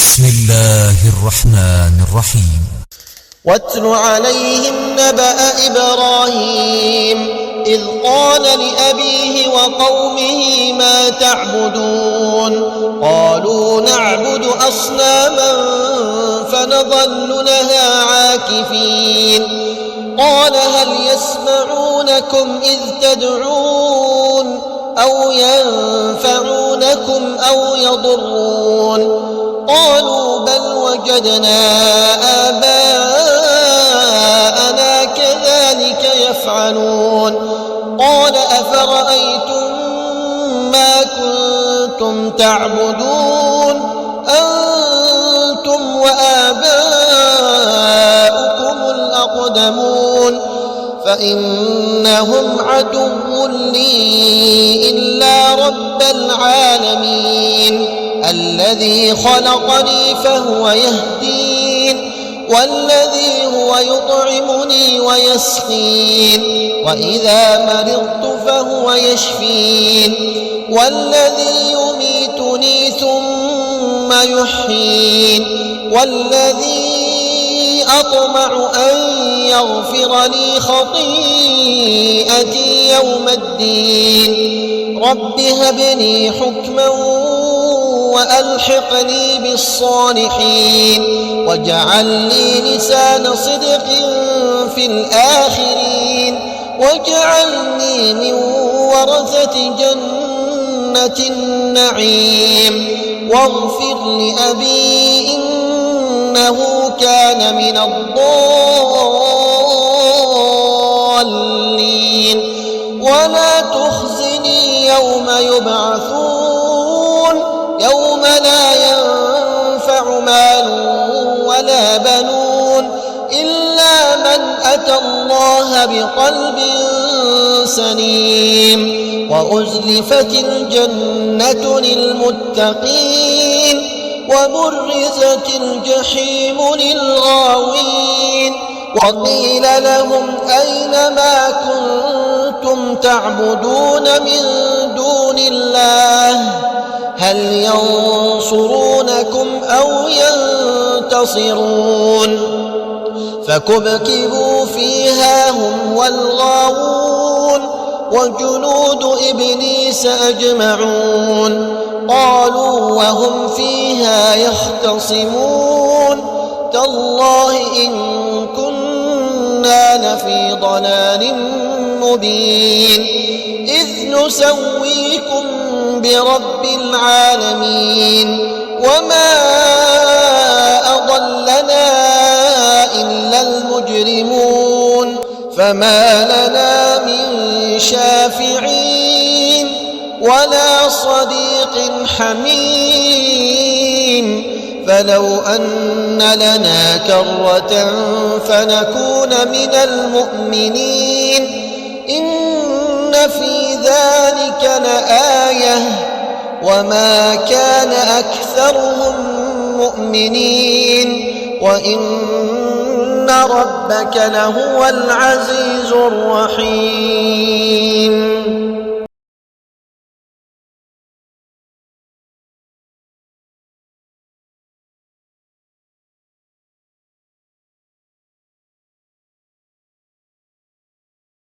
بسم الله الرحمن الرحيم. واتل عليهم نبأ إبراهيم إذ قال لأبيه وقومه ما تعبدون قالوا نعبد أصناما فنظل لها عاكفين قال هل يسمعونكم إذ تدعون أو ينفعونكم أو يضرون قالوا بل وجدنا آباءنا كذلك يفعلون قال أفرأيتم ما كنتم تعبدون أنتم وآباؤكم الأقدمون فإنهم عدو لي إلا رب العالمين الذي خلقني فهو يهدين والذي هو يطعمني ويسقين وإذا مرضت فهو يشفين والذي يميتني ثم يحيين والذي أطمع أن يغفر لي خطيئتي يوم الدين رب هب لي حكما وألحقني بالصالحين واجعل لي لسان صدق في الآخرين واجعلني من ورثة جنة النعيم واغفر لأبي إنه كان من الضالين ولا تخزني يوم يبعثون يوم لا ينفع مال ولا بنون إلا من أتى الله بقلب سليم وأزلفت الجنة للمتقين وبرزت الجحيم للغاوين وقيل لهم أين ما كنتم تعبدون من دون الله هل ينصرونكم أو ينتصرون فكبكبوا فيها هم والغاوون وجنود إبليس أجمعون قالوا وهم فيها يختصمون تالله إن كنا لفي ضلال مبين إذ نسويكم برب العالمين وما أضلنا إلا المجرمون فما لنا من شافعين ولا صديق حميم فلو أن لنا كرة فنكون من المؤمنين إن في ذلك لآية وما كان أكثرهم مؤمنين وإن ربك لهو العزيز الرحيم.